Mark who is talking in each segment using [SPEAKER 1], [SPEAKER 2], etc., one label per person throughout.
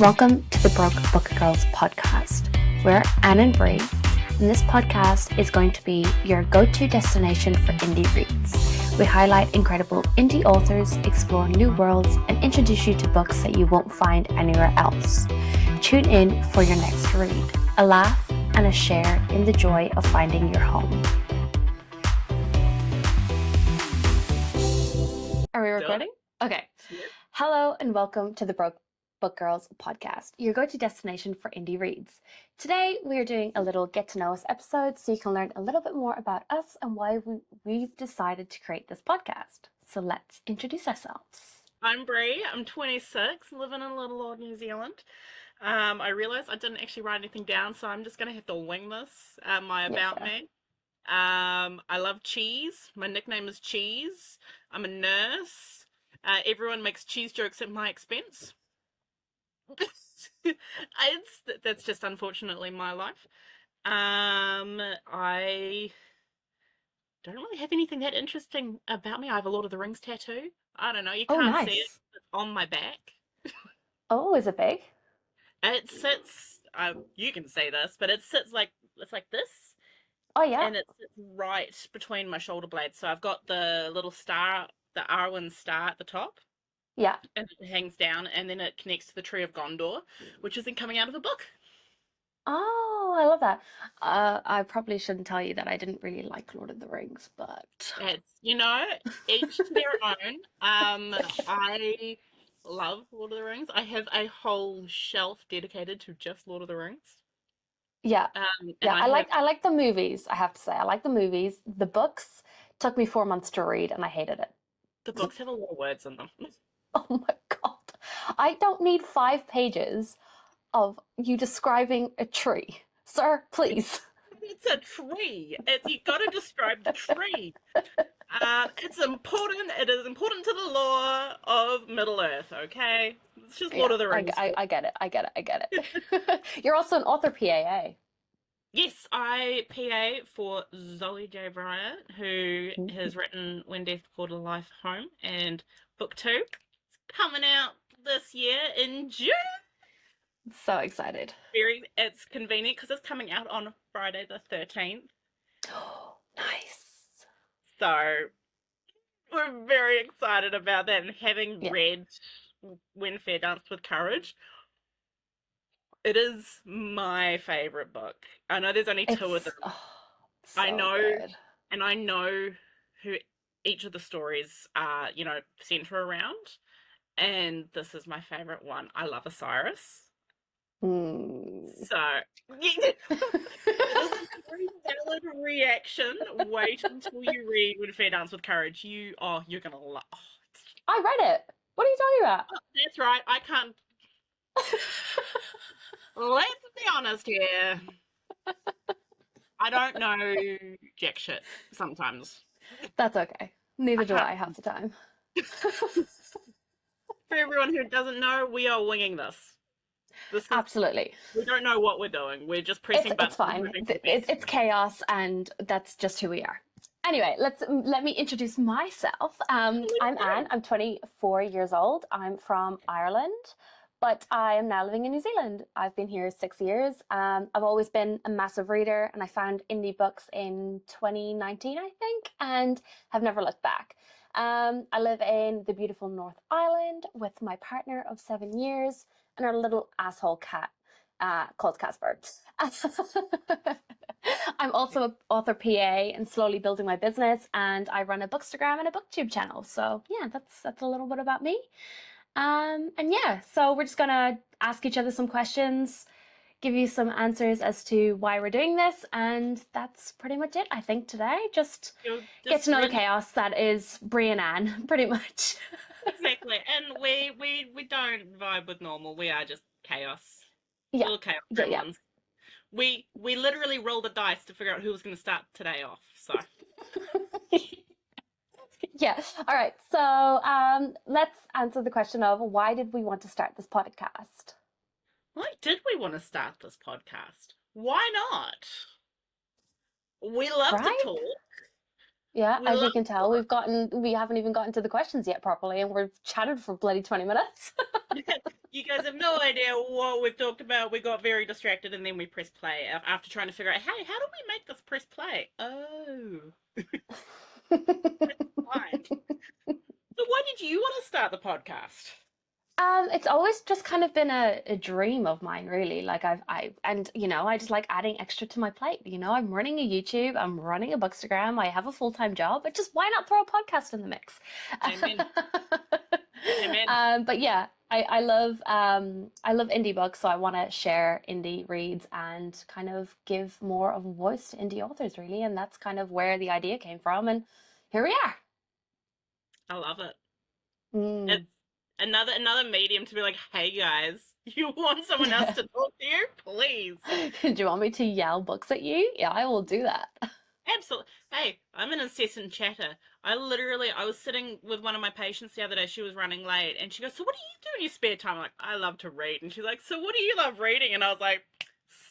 [SPEAKER 1] Welcome to the Broke Book Girls podcast. We're Anne and Bree, and this podcast is going to be your go-to destination for indie reads. We highlight incredible indie authors, explore new worlds, and introduce you to books that you won't find anywhere else. Tune in for your next read, a laugh, and a share in the joy of finding your home. Are we recording? Okay. Hello and welcome to the Broke Book Girls podcast, your go-to destination for indie reads. Today we are doing a little get to know us episode so you can learn a little bit more about us and why we've decided to create this podcast. So let's introduce ourselves.
[SPEAKER 2] I'm Bree, I'm 26, living in little old New Zealand. I realised I didn't actually write anything down, so I'm just going to have to wing this, about me. I love cheese. My nickname is Cheese. I'm a nurse. Everyone makes cheese jokes at my expense. That's just unfortunately my life. I don't really have anything that interesting about me. I have a Lord of the Rings tattoo. I don't know, you can't see it.
[SPEAKER 1] Nice.
[SPEAKER 2] It's on my back.
[SPEAKER 1] Oh, is it big?
[SPEAKER 2] It sits, you can see this, but it sits like, it's like this.
[SPEAKER 1] Oh, yeah.
[SPEAKER 2] And it sits right between my shoulder blades. So I've got the little star, the Arwen star at the top.
[SPEAKER 1] Yeah.
[SPEAKER 2] And it hangs down, and then it connects to the Tree of Gondor, which isn't coming out of a book.
[SPEAKER 1] Oh, I love that. I probably shouldn't tell you that I didn't really like Lord of the Rings, but
[SPEAKER 2] It's, each to their own. I love Lord of the Rings. I have a whole shelf dedicated to just Lord of the Rings.
[SPEAKER 1] yeah.
[SPEAKER 2] And
[SPEAKER 1] Yeah,
[SPEAKER 2] I
[SPEAKER 1] I like the movies, I have to say. I like the movies. The books took me 4 months to read and I hated it.
[SPEAKER 2] the books have a lot of words in them.
[SPEAKER 1] Oh my God. I don't need 5 pages of you describing a tree. Sir, please.
[SPEAKER 2] It's a tree. You got to describe the tree. It's important. It is important to the lore of Middle Earth. Okay, it's just Lord of the Rings.
[SPEAKER 1] I get it. I get it. I get it. You're also an author PAA.
[SPEAKER 2] Yes, I PA for Zoe J. Bryant, who has written When Death Called a Life Home, and book 2 is coming out this year in June.
[SPEAKER 1] So excited.
[SPEAKER 2] It's convenient because it's coming out on Friday the 13th.
[SPEAKER 1] Nice.
[SPEAKER 2] So we're very excited about that, and having read When Fair Danced with Courage, it is my favorite book. I know there's only 2 of them.
[SPEAKER 1] So
[SPEAKER 2] I know,
[SPEAKER 1] good.
[SPEAKER 2] and I know who each of the stories are, center around, and this is my favorite one. I love Osiris. So, it is a very valid reaction. Wait until you read When Fair Dance with Courage. You're gonna love.
[SPEAKER 1] I read it. What are you talking about?
[SPEAKER 2] Oh, that's right. I can't. Let's be honest here. I don't know jack shit sometimes.
[SPEAKER 1] That's okay. Neither do I half the time.
[SPEAKER 2] For everyone who doesn't know, we are winging this.
[SPEAKER 1] Absolutely.
[SPEAKER 2] We don't know what we're doing. We're just pressing buttons.
[SPEAKER 1] It's fine. It's chaos, and that's just who we are. Anyway, let me introduce myself. I'm Anne. I'm 24 years old. I'm from Ireland, but I am now living in New Zealand. I've been here 6 years. I've always been a massive reader, and I found indie books in 2019, I think, and have never looked back. I live in the beautiful North Island with my partner of 7 years and our little asshole cat called Casper. I'm also an author PA and slowly building my business, and I run a bookstagram and a booktube channel. So yeah, that's a little bit about me. And yeah, so we're just gonna ask each other some questions, give you some answers as to why we're doing this, and that's pretty much it, I think, today. Just get to know the chaos that is Bree and Anne, pretty much.
[SPEAKER 2] Exactly, and we don't vibe with normal. We are just chaos.
[SPEAKER 1] Yeah.
[SPEAKER 2] Little chaos gremlins. We literally rolled the dice to figure out who was going to start today off. So.
[SPEAKER 1] Yeah. All right. So let's answer the question of why did we want to start this podcast?
[SPEAKER 2] Why did we want to start this podcast? Why not? We love to talk.
[SPEAKER 1] Yeah, as you can tell, we haven't even gotten to the questions yet properly, and we've chatted for bloody 20 minutes.
[SPEAKER 2] You guys have no idea what we've talked about. We got very distracted and then we pressed play after trying to figure out, hey, how do we make this press play? Oh, fine. So why did you want to start the podcast?
[SPEAKER 1] It's always just kind of been a dream of mine, really. Like and I just like adding extra to my plate. I'm running a YouTube, I'm running a Bookstagram, I have a full-time job, but just why not throw a podcast in the mix?
[SPEAKER 2] Amen. Amen.
[SPEAKER 1] But yeah, I love indie books, so I want to share indie reads and kind of give more of a voice to indie authors, really. And that's kind of where the idea came from, and here we are.
[SPEAKER 2] I love it. It's
[SPEAKER 1] Mm.
[SPEAKER 2] another medium to be like, hey guys, you want someone else to talk to you? Please.
[SPEAKER 1] Do you want me to yell books at you? Yeah, I will do that.
[SPEAKER 2] Absolutely. Hey, I'm an incessant chatter. I was sitting with one of my patients the other day. She was running late, and she goes, "So what do you do in your spare time?" I'm like, "I love to read." And she's like, "So what do you love reading?" And I was like,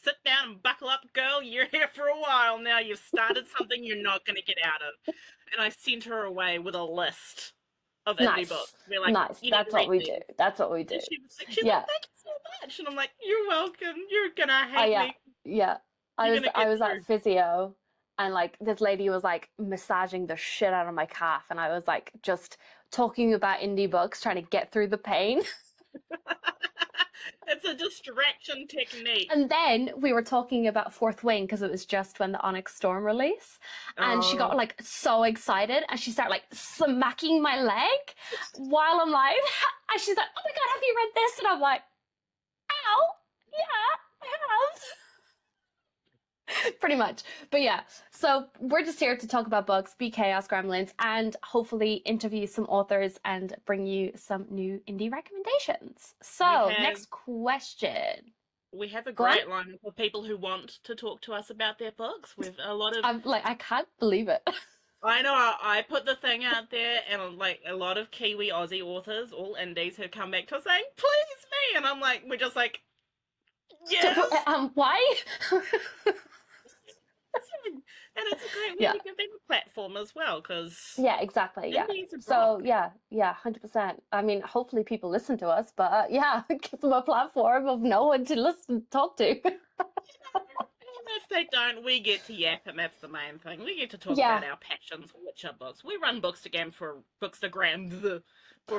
[SPEAKER 2] "Sit down and buckle up, girl. You're here for a while now. You've started something you're not going to get out of." And I sent her away with a list of indie books.
[SPEAKER 1] Nice.
[SPEAKER 2] We're like,
[SPEAKER 1] Nice.
[SPEAKER 2] "You need to
[SPEAKER 1] That's what
[SPEAKER 2] read
[SPEAKER 1] we do.
[SPEAKER 2] these."
[SPEAKER 1] That's what we do.
[SPEAKER 2] And she's like,
[SPEAKER 1] Yeah.
[SPEAKER 2] "Thank you so much." And I'm like, "You're welcome. You're gonna hate
[SPEAKER 1] Yeah.
[SPEAKER 2] me.
[SPEAKER 1] Yeah. I
[SPEAKER 2] You're
[SPEAKER 1] was
[SPEAKER 2] gonna
[SPEAKER 1] I
[SPEAKER 2] get
[SPEAKER 1] was at
[SPEAKER 2] through."
[SPEAKER 1] physio, and like this lady was like massaging the shit out of my calf, and I was like just talking about indie books, trying to get through the pain.
[SPEAKER 2] It's a distraction technique.
[SPEAKER 1] And then we were talking about Fourth Wing because it was just when the Onyx Storm release. And she got
[SPEAKER 2] Oh.
[SPEAKER 1] like so excited and she started like smacking my leg while I'm like, and she's like, oh my God, have you read this? And I'm like, ow, yeah, I have. Pretty much. But yeah, so we're just here to talk about books, be chaos gremlins, and hopefully interview some authors and bring you some new indie recommendations.
[SPEAKER 2] We
[SPEAKER 1] So,
[SPEAKER 2] have
[SPEAKER 1] next question.
[SPEAKER 2] we have a
[SPEAKER 1] Go on.
[SPEAKER 2] great line for people who want to talk to us about their books. With a lot of,
[SPEAKER 1] I'm like, I can't believe it.
[SPEAKER 2] I know I put the thing out there, and like a lot of Kiwi Aussie authors, all indies, have come back to us saying, "Please me," and I'm like, we're just like, yes.
[SPEAKER 1] Why?
[SPEAKER 2] And it's a great way
[SPEAKER 1] Yeah,
[SPEAKER 2] to give them a platform as well, because
[SPEAKER 1] yeah, exactly. Yeah.
[SPEAKER 2] indies
[SPEAKER 1] So
[SPEAKER 2] rock.
[SPEAKER 1] yeah, 100%. I mean, hopefully people listen to us, but yeah, give them a platform of no one to listen, talk to.
[SPEAKER 2] And if they don't, we get to yap, and that's the main thing. We get to talk
[SPEAKER 1] Yeah,
[SPEAKER 2] about our passions, which are books. We run Bookstagram for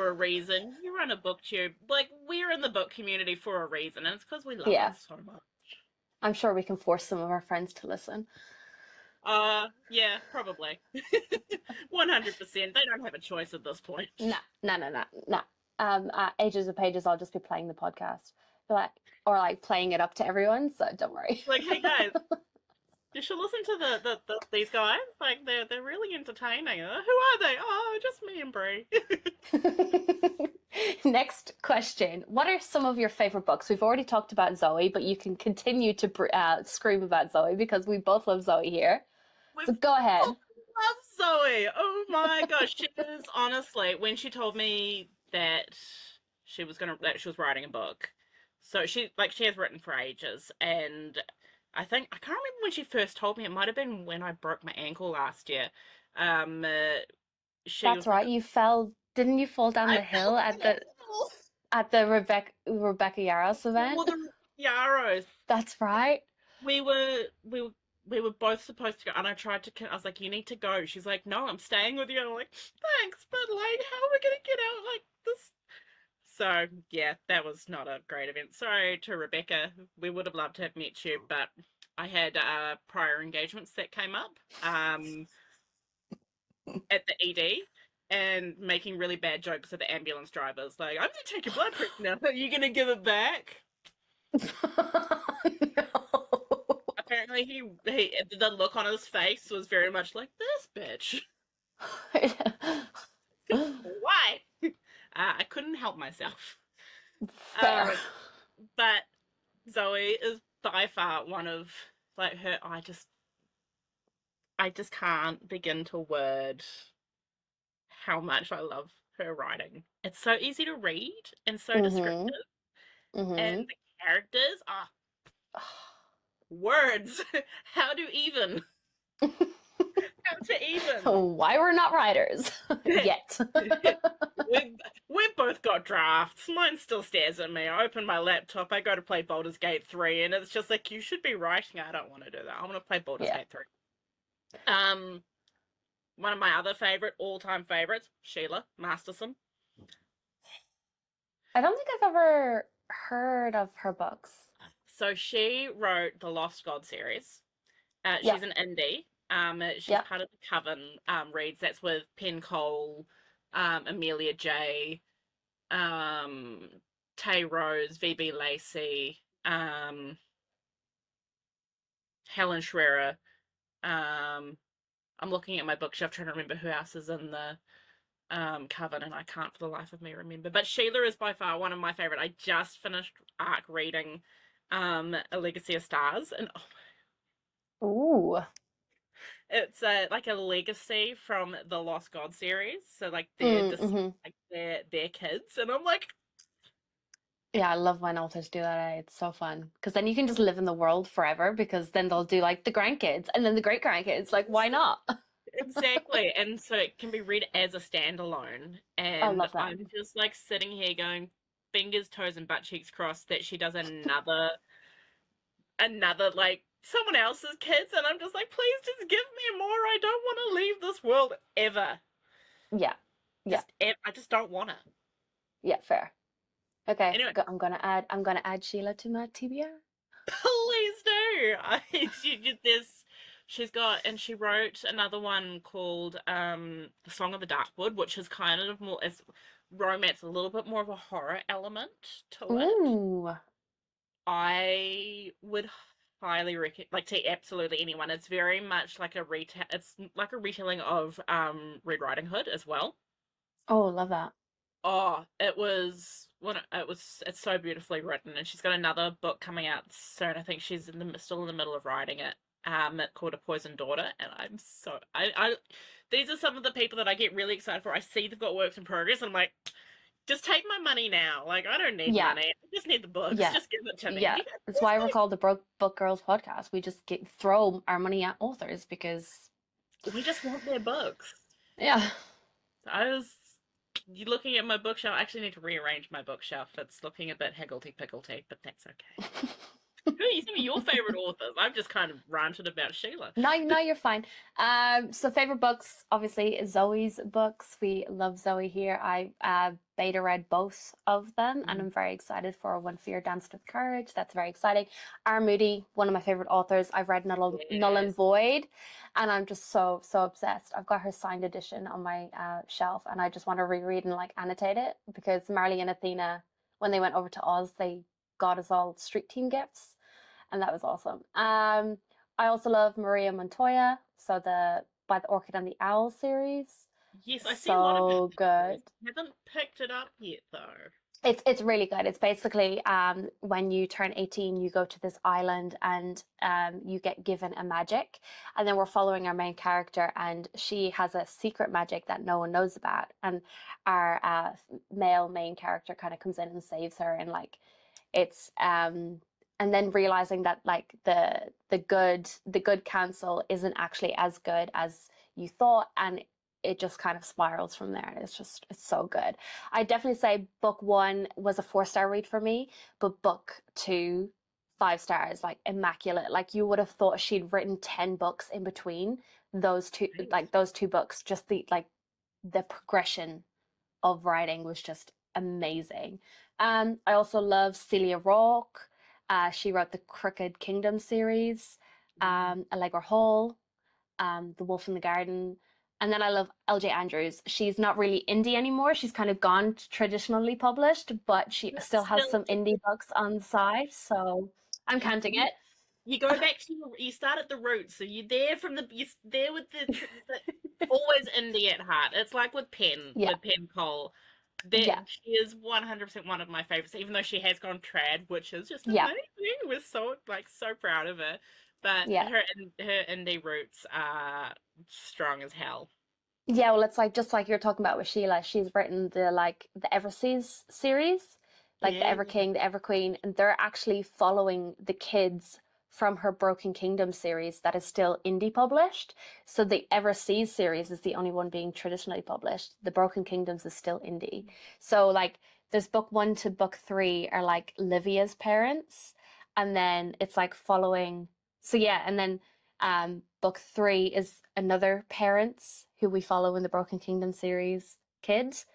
[SPEAKER 2] a reason. You run a booktube. Like, we're in the book community for a reason, and it's because we love it
[SPEAKER 1] yeah.
[SPEAKER 2] so much.
[SPEAKER 1] I'm sure we can force some of our friends to listen.
[SPEAKER 2] Yeah, probably. 100%. They don't have a choice at this point.
[SPEAKER 1] No, no, no, no, no. Ages of pages. I'll just be playing the podcast, like or like playing it up to everyone. So don't worry.
[SPEAKER 2] Like, hey guys, you should listen to these guys. Like, they're really entertaining. Who are they? Oh, just me and Bree.
[SPEAKER 1] Next question. What are some of your favorite books? We've already talked about Zoe, but you can continue to scream about Zoe because we both love Zoe here.
[SPEAKER 2] We
[SPEAKER 1] So go ahead.
[SPEAKER 2] love Zoe. Oh my gosh, she is honestly, when she told me that that she was writing a book. So she has written for ages, and I can't remember when she first told me. It might have been when I broke my ankle last year. Um, uh, she
[SPEAKER 1] That's
[SPEAKER 2] was like,
[SPEAKER 1] right. You fell. Didn't you fall down
[SPEAKER 2] I
[SPEAKER 1] the
[SPEAKER 2] fell
[SPEAKER 1] hill
[SPEAKER 2] down
[SPEAKER 1] at
[SPEAKER 2] the
[SPEAKER 1] the
[SPEAKER 2] hill
[SPEAKER 1] Rebecca Yaros event?
[SPEAKER 2] for the Yarrows.
[SPEAKER 1] That's right.
[SPEAKER 2] we were we were we were both supposed to go, and I was like, you need to go. She's like, no, I'm staying with you. I'm like, thanks, but like, how are we gonna get out like this? So yeah, that was not a great event. Sorry to Rebecca. We would have loved to have met you, but I had prior engagements that came up at the ED, and making really bad jokes at the ambulance drivers. Like, I'm gonna take your blood pressure now. Are you gonna give it back?
[SPEAKER 1] No.
[SPEAKER 2] Apparently, he the look on his face was very much like, this bitch. Why? I couldn't help myself.
[SPEAKER 1] Fair.
[SPEAKER 2] But Zoe is by far one of like her. I just can't begin to word how much I love her writing. It's so easy to read and so
[SPEAKER 1] Mm-hmm.
[SPEAKER 2] descriptive, and
[SPEAKER 1] Mm-hmm.
[SPEAKER 2] the characters are words. How to even? How to even?
[SPEAKER 1] Why we're not writers yet.
[SPEAKER 2] we're, we're we've both got drafts. Mine still stares at me. I open my laptop, I go to play Baldur's Gate 3, and it's just like, you should be writing. I don't want to do that. I want to play Baldur's
[SPEAKER 1] Yeah.
[SPEAKER 2] Gate 3. One of my other all-time favorites, Sheila Masterson.
[SPEAKER 1] I don't think I've ever heard of her books.
[SPEAKER 2] So she wrote the Lost God series.
[SPEAKER 1] Yeah.
[SPEAKER 2] She's an indie. She's
[SPEAKER 1] Yeah.
[SPEAKER 2] part of the Coven reads. That's with Penn Cole, Amelia J, Tay Rose, VB Lacey, Helen Schwerer. I'm looking at my bookshelf trying to remember who else is in the Coven, and I can't for the life of me remember. But Sheila is by far one of my favorite. I just finished reading A Legacy of Stars, and
[SPEAKER 1] Ooh.
[SPEAKER 2] it's like a legacy from the Lost God series. So like
[SPEAKER 1] Mm-hmm.
[SPEAKER 2] like their kids, and I'm like,
[SPEAKER 1] Yeah, I love when authors do that. It's so fun because then you can just live in the world forever because then they'll do like the grandkids and then the great grandkids. Like, why not?
[SPEAKER 2] exactly. And so it can be read as a standalone.
[SPEAKER 1] I
[SPEAKER 2] And
[SPEAKER 1] love that.
[SPEAKER 2] I'm just like sitting here going, fingers, toes, and butt cheeks crossed that she does another like someone else's kids. And I'm just like, please just give me more. I don't want to leave this world ever.
[SPEAKER 1] Yeah. Yeah.
[SPEAKER 2] I just don't want to.
[SPEAKER 1] Yeah, fair. Okay,
[SPEAKER 2] Anyway,
[SPEAKER 1] I'm gonna add Sheila to my TBR.
[SPEAKER 2] please do. She's got, and she wrote another one called The Song of the Darkwood, which is kind of more, it's romance, a little bit more of a horror element to it.
[SPEAKER 1] Ooh.
[SPEAKER 2] I would highly recommend, like, to absolutely anyone. It's very much like it's like a retelling of Red Riding Hood as well.
[SPEAKER 1] Oh, love that.
[SPEAKER 2] Oh, it's so beautifully written, and she's got another book coming out soon. I think she's still in the middle of writing it. Called A Poisoned Daughter, and I these are some of the people that I get really excited for. I see they've got works in progress, and I'm like, just take my money now. Like, I don't need
[SPEAKER 1] Yeah.
[SPEAKER 2] money. I just need the books.
[SPEAKER 1] Yeah.
[SPEAKER 2] Just give it to me.
[SPEAKER 1] Yeah. That's why we're called the Broke Book Girls podcast. We just throw our money at authors because
[SPEAKER 2] We just want their books.
[SPEAKER 1] yeah.
[SPEAKER 2] You looking at my bookshelf. I actually need to rearrange my bookshelf. It's looking a bit higgledy-piggledy, but that's okay. Who are you thinking your favorite authors? I've just kind of ranted about Sheila.
[SPEAKER 1] No, you're fine. So favorite books, obviously Zoe's books. We love Zoe here. I beta read both of them, and I'm very excited for When Fear Danced with Courage. That's very exciting. R. Moody, one of my favorite authors. I've read Null and Void, and I'm just so obsessed. I've got her signed edition on my shelf, and I just want to reread and like annotate it because Marley and Athena, when they went over to Oz, they got us all street team gifts. And that was awesome. I also love Maria Montoya, so the By the Orchid and the Owl series.
[SPEAKER 2] Yes, I see a lot of it.
[SPEAKER 1] So good.
[SPEAKER 2] I haven't picked it up yet though.
[SPEAKER 1] It's really good. It's basically when you turn 18, you go to this island and you get given a magic. And then we're following our main character, and she has a secret magic that no one knows about. And our male main character kind of comes in and saves her, and like it's and then realizing that like the good council isn't actually as good as you thought, and it just kind of spirals from there. It's so good. I definitely say book 1 was a 4-star read for me, but book 2, 5 stars, like immaculate. Like you would have thought she'd written 10 books in between those two, like those two books. Just the progression of writing was just amazing. I also love Celia Rourke. She wrote the Crooked Kingdom series, Allegra Hall, The Wolf in the Garden. And then I love LJ Andrews. She's not really indie anymore. She's kind of gone traditionally published, but she still has some indie books on the side. So I'm counting it.
[SPEAKER 2] You go back to you start at the roots. So you're there you're there with the always indie at heart. It's like with Penn Cole. She is 100% one of my favorites, even though she has gone trad, which is just amazing. We're so proud of her. But her indie roots are strong as hell.
[SPEAKER 1] Yeah, well, it's like just like you're talking about with Sheila. She's written the Everseas series, like the Ever King, the Ever Queen, and they're actually following the kids from her Broken Kingdom series that is still indie published. So the Ever Seas series is the only one being traditionally published. The Broken Kingdoms is still indie. So like there's book 1 to book 3 are like Livia's parents, and then it's like following. So yeah, and then book 3 is another parents who we follow in the Broken Kingdom series kids,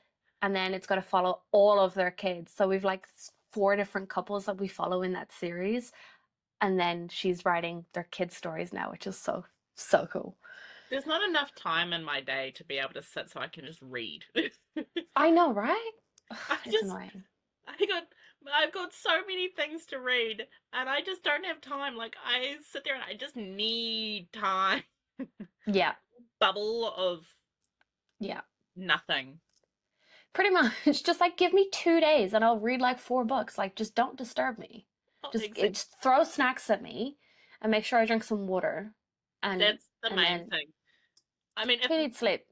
[SPEAKER 1] and then it's got to follow all of their kids. So we've like 4 different couples that we follow in that series, and then she's writing their kids' stories now, which is so cool.
[SPEAKER 2] There's not enough time in my day to be able to sit so I can just read.
[SPEAKER 1] I know, right? Ugh,
[SPEAKER 2] I
[SPEAKER 1] it's
[SPEAKER 2] just
[SPEAKER 1] annoying.
[SPEAKER 2] I got I've got so many things to read and I just don't have time. Like I sit there and I just need time.
[SPEAKER 1] Yeah,
[SPEAKER 2] Bubble of
[SPEAKER 1] yeah.
[SPEAKER 2] nothing.
[SPEAKER 1] Pretty much. Just like give me 2 days and I'll read like 4 books. Like just don't disturb me.
[SPEAKER 2] Oh,
[SPEAKER 1] Just throw snacks at me and make sure I drink some water. And
[SPEAKER 2] that's the
[SPEAKER 1] and
[SPEAKER 2] main
[SPEAKER 1] then
[SPEAKER 2] thing. I mean, if
[SPEAKER 1] who needs sleep?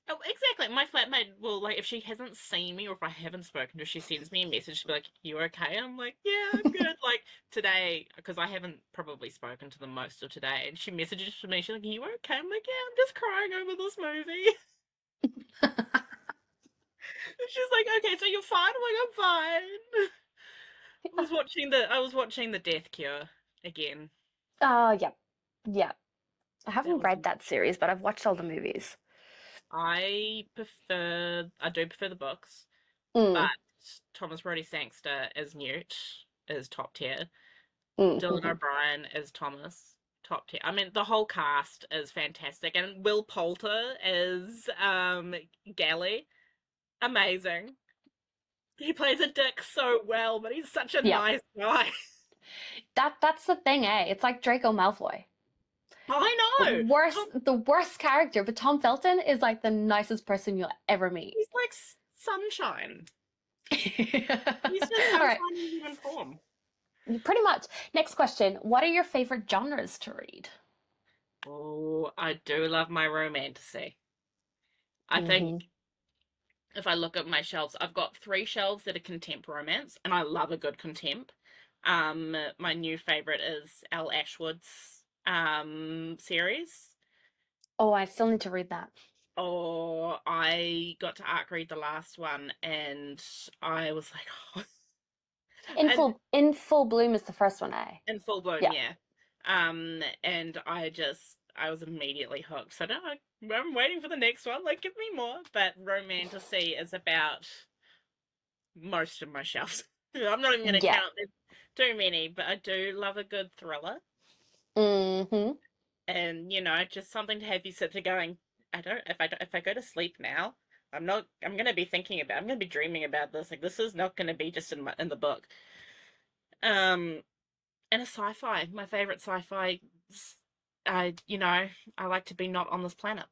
[SPEAKER 2] oh, exactly, my flatmate will like if she hasn't seen me or if I haven't spoken to her, she sends me a message to be like, "You okay?" I'm like, "Yeah, I'm good." Like today, because I haven't probably spoken to them most of today, and she messages to me. She's like, "Are you okay?" I'm like, "Yeah, I'm just crying over this movie." She's like, "Okay, so you're fine?" I'm like, "I'm fine." I was watching the Death Cure again.
[SPEAKER 1] Oh, yeah. Yeah. I
[SPEAKER 2] That
[SPEAKER 1] haven't
[SPEAKER 2] was
[SPEAKER 1] read that series, but I've watched all the movies.
[SPEAKER 2] I do prefer the books, but
[SPEAKER 1] Mm.
[SPEAKER 2] Thomas Brodie Sangster as Newt is top tier. Dylan
[SPEAKER 1] Mm-hmm.
[SPEAKER 2] O'Brien as Thomas, top tier. I mean, the whole cast is fantastic, and Will Poulter as Gally, amazing. He plays a dick so well, but he's such a
[SPEAKER 1] Yeah.
[SPEAKER 2] nice guy.
[SPEAKER 1] That's the thing, eh? It's like Draco Malfoy.
[SPEAKER 2] I
[SPEAKER 1] The
[SPEAKER 2] know.
[SPEAKER 1] worst the worst character, but Tom Felton is like the nicest person you'll ever meet.
[SPEAKER 2] He's like sunshine. He's just
[SPEAKER 1] All right.
[SPEAKER 2] sunshine in human form.
[SPEAKER 1] Pretty much. Next question. What are your favorite genres to read?
[SPEAKER 2] Oh, I do love my romantasy. I think
[SPEAKER 1] Mm-hmm.
[SPEAKER 2] if I look at my shelves, I've got 3 shelves that are contemp romance, and I love a good contemp. My new favorite is Al Ashwood's series.
[SPEAKER 1] Oh, I still need to read that.
[SPEAKER 2] Or I got to arc read the last one, and I was like, oh. And
[SPEAKER 1] In Full Bloom is the first one, eh?
[SPEAKER 2] in full bloom,
[SPEAKER 1] Yeah.
[SPEAKER 2] yeah. And I was immediately hooked. So now I'm waiting for the next one. Like, give me more. But Romantasy is about most of my shelves. I'm not even going to
[SPEAKER 1] Yeah.
[SPEAKER 2] count. There's too many, but I do love a good thriller.
[SPEAKER 1] Mm-hmm.
[SPEAKER 2] And just something to have you sit there going, if I go to sleep now, I'm going to be I'm going to be dreaming about this. Like, this is not going to be just in the book. Um, and a sci-fi. My favorite sci-fi. I like to be not on this planet.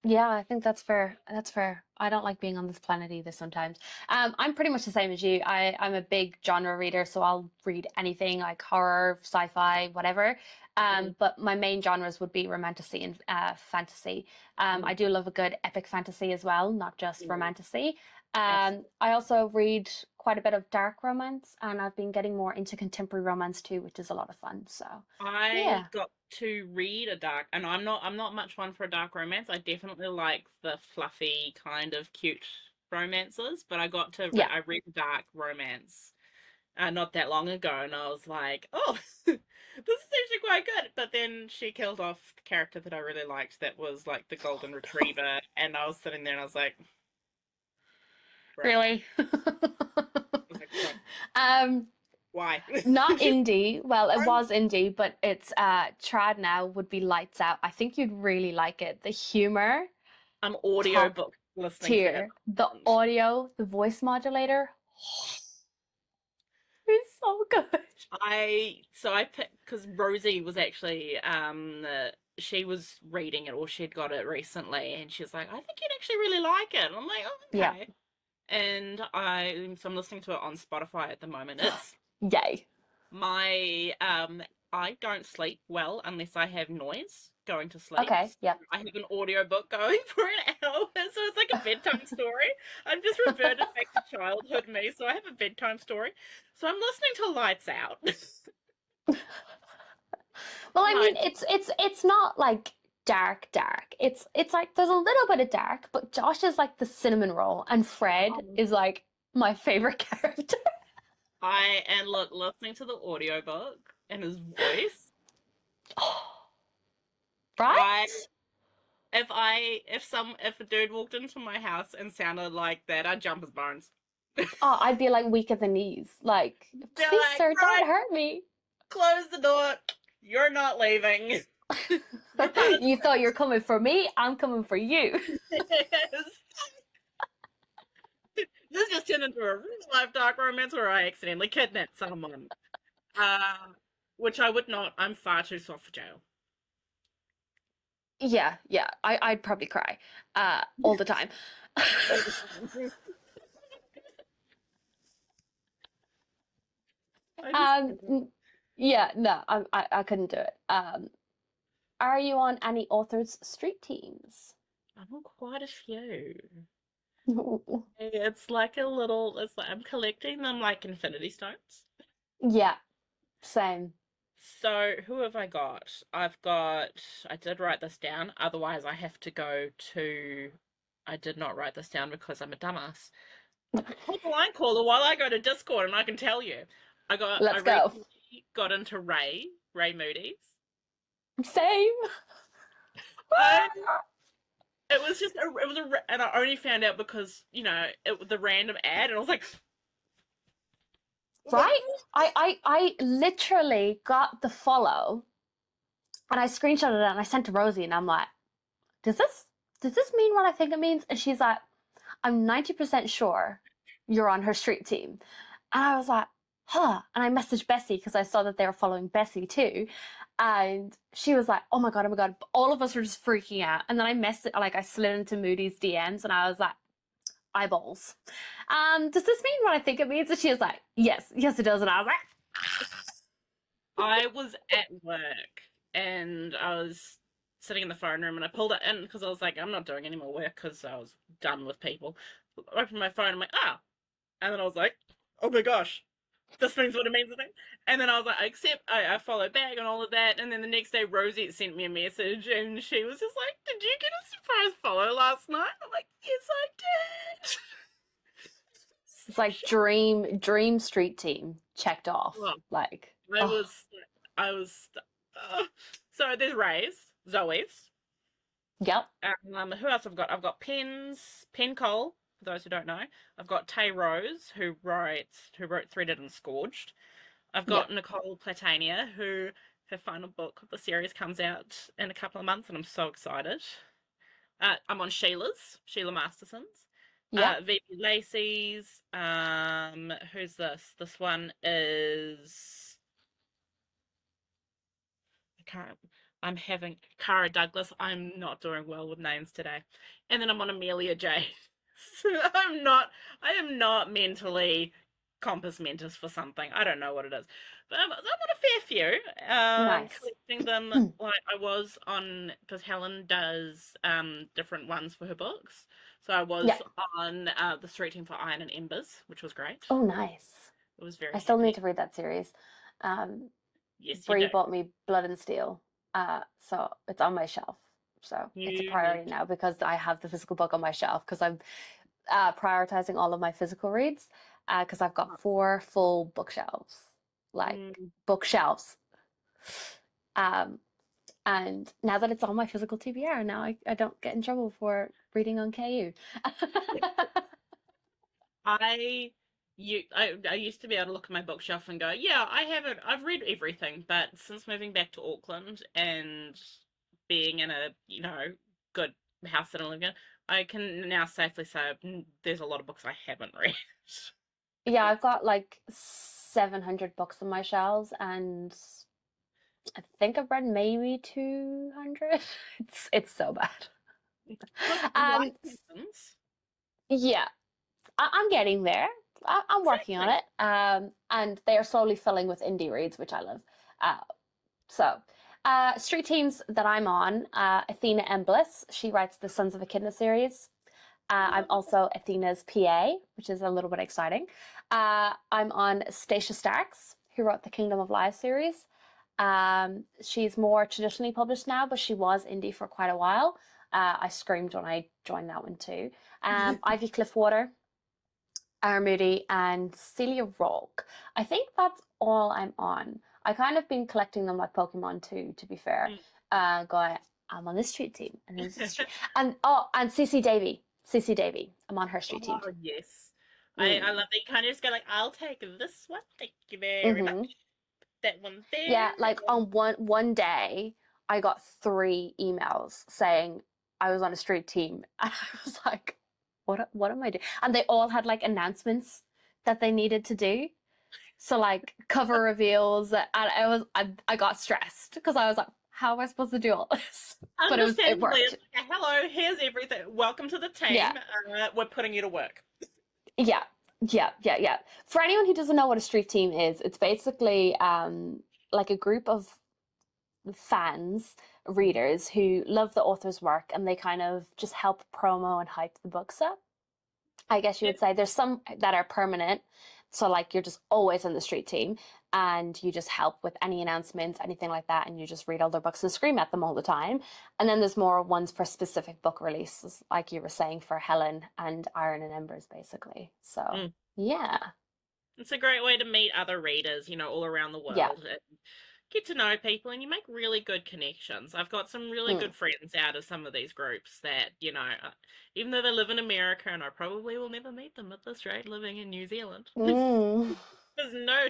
[SPEAKER 1] Yeah, I think that's fair. That's fair. I don't like being on this planet either sometimes. I'm pretty much the same as you. I'm a big genre reader, so I'll read anything like horror, sci-fi, whatever.
[SPEAKER 2] Mm,
[SPEAKER 1] But my main genres would be romantasy and fantasy.
[SPEAKER 2] mm,
[SPEAKER 1] I do love a good epic fantasy as well, not just
[SPEAKER 2] mm,
[SPEAKER 1] romantasy.
[SPEAKER 2] absolutely.
[SPEAKER 1] I also read quite a bit of dark romance, and I've been getting more into contemporary romance too, which is a lot of fun. So,
[SPEAKER 2] I
[SPEAKER 1] yeah,
[SPEAKER 2] got to read a dark, and I'm not much one for a dark romance. I definitely like the fluffy kind of cute romances, but
[SPEAKER 1] yeah,
[SPEAKER 2] I read a dark romance not that long ago, and I was like, oh, this is actually quite good. But then she killed off the character that I really liked, that was like the golden retriever, and I was sitting there and I was like, bruh.
[SPEAKER 1] really.
[SPEAKER 2] I was like, no,
[SPEAKER 1] um,
[SPEAKER 2] why?
[SPEAKER 1] Not indie. Well, it
[SPEAKER 2] I'm
[SPEAKER 1] was indie, but it's trad now would be Lights Out. I think you'd really like it. The humor,
[SPEAKER 2] I'm
[SPEAKER 1] top
[SPEAKER 2] audiobook listening to that.
[SPEAKER 1] tier. The audio, the voice modulator, it's so good.
[SPEAKER 2] I picked because Rosie was actually she was reading it, or she'd got it recently, and she's like, I think you'd actually really like it. And I'm like, oh,
[SPEAKER 1] Yeah.
[SPEAKER 2] okay. And I'm listening to it on Spotify at the moment. It's
[SPEAKER 1] Yay.
[SPEAKER 2] my I don't sleep well unless I have noise going to sleep.
[SPEAKER 1] Okay.
[SPEAKER 2] So
[SPEAKER 1] Yep.
[SPEAKER 2] I have an audiobook going for an hour, so it's like a bedtime story. I've just reverted back to childhood me, so I have a bedtime story. So I'm listening to Lights Out.
[SPEAKER 1] Well, I
[SPEAKER 2] No,
[SPEAKER 1] mean, it's not like dark. It's like there's a little bit of dark, but Josh is like the cinnamon roll, and Fred
[SPEAKER 2] um,
[SPEAKER 1] is like my favorite character.
[SPEAKER 2] and look, listening to the audiobook and his voice, I
[SPEAKER 1] Right?
[SPEAKER 2] if a dude walked into my house and sounded like that, I'd jump his bones.
[SPEAKER 1] Oh, I'd be like weak at the knees. Like,
[SPEAKER 2] They're
[SPEAKER 1] please,
[SPEAKER 2] like,
[SPEAKER 1] sir,
[SPEAKER 2] all
[SPEAKER 1] don't
[SPEAKER 2] right,
[SPEAKER 1] hurt me.
[SPEAKER 2] close the door. You're not leaving. You're part of
[SPEAKER 1] You thought you're coming for me? I'm coming for you.
[SPEAKER 2] this. This just turned into a real life dark romance where I accidentally kidnapped someone. Uh, which I would not. I'm far too soft for jail.
[SPEAKER 1] Yeah. I'd probably cry, all the time.
[SPEAKER 2] All the time. I just
[SPEAKER 1] um, yeah, no, I couldn't do it. Are you on any authors' street teams?
[SPEAKER 2] I'm on quite a few. It's like a little. It's like I'm collecting them like Infinity Stones.
[SPEAKER 1] Yeah, same.
[SPEAKER 2] So who have I got? I've got. I did write this down. Otherwise, I have to go to. I did not write this down because I'm a dumbass. Hold the line caller while I go to Discord and I can tell you. I
[SPEAKER 1] Let's go.
[SPEAKER 2] recently got into Ray Moody's.
[SPEAKER 1] Same.
[SPEAKER 2] I it was just and I only found out because the random ad and I was like, what?
[SPEAKER 1] Right? I literally got the follow and I screenshotted it and I sent to Rosie and I'm like, does this mean what I think it means? And she's like, I'm 90% sure you're on her street team. And I was like, huh. And I messaged Bessie because I saw that they were following Bessie too. And she was like, oh my God, oh my God. All of us were just freaking out. And then I slid into Moody's DMs and I was like, eyeballs. Does this mean what I think it means? And she was like, yes, it does. And I was like,
[SPEAKER 2] I was at work and I was sitting in the phone room and I pulled it in because I was like, I'm not doing any more work because I was done with people. I opened my phone, I'm like, ah. And then I was like, oh my gosh, this means what it means to me. And then I was like, I followed back and all of that. And then the next day, Rosie sent me a message and she was just like, did you get a surprise follow last night? I'm like, yes, I did.
[SPEAKER 1] it's like dream street team checked off.
[SPEAKER 2] Well,
[SPEAKER 1] Like,
[SPEAKER 2] I
[SPEAKER 1] oh,
[SPEAKER 2] was, I was, so there's Ray's, Zoe's.
[SPEAKER 1] yep,
[SPEAKER 2] Who else I've got? I've got Pen Cole, for those who don't know. I've got Tay Rose, who wrote Threaded and Scourged. I've
[SPEAKER 1] yep.
[SPEAKER 2] got Nicole Platania, who her final book of the series comes out in a couple of months, and I'm so excited. I'm on Sheila Masterson's.
[SPEAKER 1] Yep.
[SPEAKER 2] VP Lacey's. Who's this? This one is. I can't. I'm having Cara Douglas. I'm not doing well with names today. And then I'm on Amelia J. So I am not mentally compass mentis for something. I don't know what it is. But I'm on a fair few.
[SPEAKER 1] Nice.
[SPEAKER 2] Collecting them like I was on, because Helen does different ones for her books. So I was
[SPEAKER 1] Yeah.
[SPEAKER 2] on the street team for Iron and Embers, which was great.
[SPEAKER 1] Oh, nice.
[SPEAKER 2] It was very
[SPEAKER 1] I still need
[SPEAKER 2] happy.
[SPEAKER 1] to read that series.
[SPEAKER 2] Yes, you
[SPEAKER 1] Bree
[SPEAKER 2] do.
[SPEAKER 1] bought me Blood and Steel, so it's on my shelf. So it's a
[SPEAKER 2] You need.
[SPEAKER 1] priority now because I have the physical book on my shelf because I'm prioritizing all of my physical reads because I've got 4 full bookshelves, like
[SPEAKER 2] Mm.
[SPEAKER 1] bookshelves. Um, and now that it's on my physical TBR, now I don't get in trouble for reading on KU.
[SPEAKER 2] I used to be able to look at my bookshelf and go, yeah, I've read everything, but since moving back to Auckland and being in a, good house that I live in, I can now safely say there's a lot of books I haven't read.
[SPEAKER 1] Yeah, I've got like 700 books on my shelves, and I think I've read maybe 200. It's so bad.
[SPEAKER 2] But for the right
[SPEAKER 1] Um,
[SPEAKER 2] reasons.
[SPEAKER 1] yeah, I'm getting there. I'm working on
[SPEAKER 2] Exactly.
[SPEAKER 1] it. And they are slowly filling with indie reads, which I love. Uh, street teams that I'm on, Athena M. Bliss. She writes the Sons of Echidna series. I'm also Athena's PA, which is a little bit exciting. I'm on Stacia Starks, who wrote the Kingdom of Lies series. She's more traditionally published now, but she was indie for quite a while. I screamed when I joined that one too. Ivy Cliffwater, Aaron Moody, and Celia Rolk. I think that's all I'm on. I kind of been collecting them like Pokemon too, to be fair. Going, I'm on this street team, and this street, and and CC Davy, CC Davy. I'm on her street team.
[SPEAKER 2] Oh, yes. I
[SPEAKER 1] Mm.
[SPEAKER 2] love that you kind of just go like, I'll take this one. Thank you very
[SPEAKER 1] Mm-hmm.
[SPEAKER 2] much. That one there.
[SPEAKER 1] Yeah, like on one day, I got 3 emails saying I was on a street team, and I was like, what am I doing? And they all had like announcements that they needed to do. So like cover reveals, and I got stressed because I was like, how am I supposed to do all this? But it
[SPEAKER 2] Understandably,
[SPEAKER 1] worked.
[SPEAKER 2] it's like, hello, here's everything. Welcome to the
[SPEAKER 1] Yeah,
[SPEAKER 2] team. We're putting you to work.
[SPEAKER 1] yeah, yeah. For anyone who doesn't know what a street team is, it's basically like a group of fans, readers who love the author's work and they kind of just help promo and hype the books up. I guess you
[SPEAKER 2] Yeah,
[SPEAKER 1] would say there's some that are permanent. So like you're just always on the street team and you just help with any announcements, anything like that, and you just read all their books and scream at them all the time. And then there's more ones for specific book releases, like you were saying for Helen and Iron and Embers, basically. So
[SPEAKER 2] mm.
[SPEAKER 1] yeah.
[SPEAKER 2] It's a great way to meet other readers, all around the
[SPEAKER 1] Yeah.
[SPEAKER 2] world, and get to know people, and you make really good connections. I've got some really
[SPEAKER 1] Mm.
[SPEAKER 2] good friends out of some of these groups that, even though they live in America, and I probably will never meet them at this rate, living in New Zealand.
[SPEAKER 1] Mm.
[SPEAKER 2] There's no,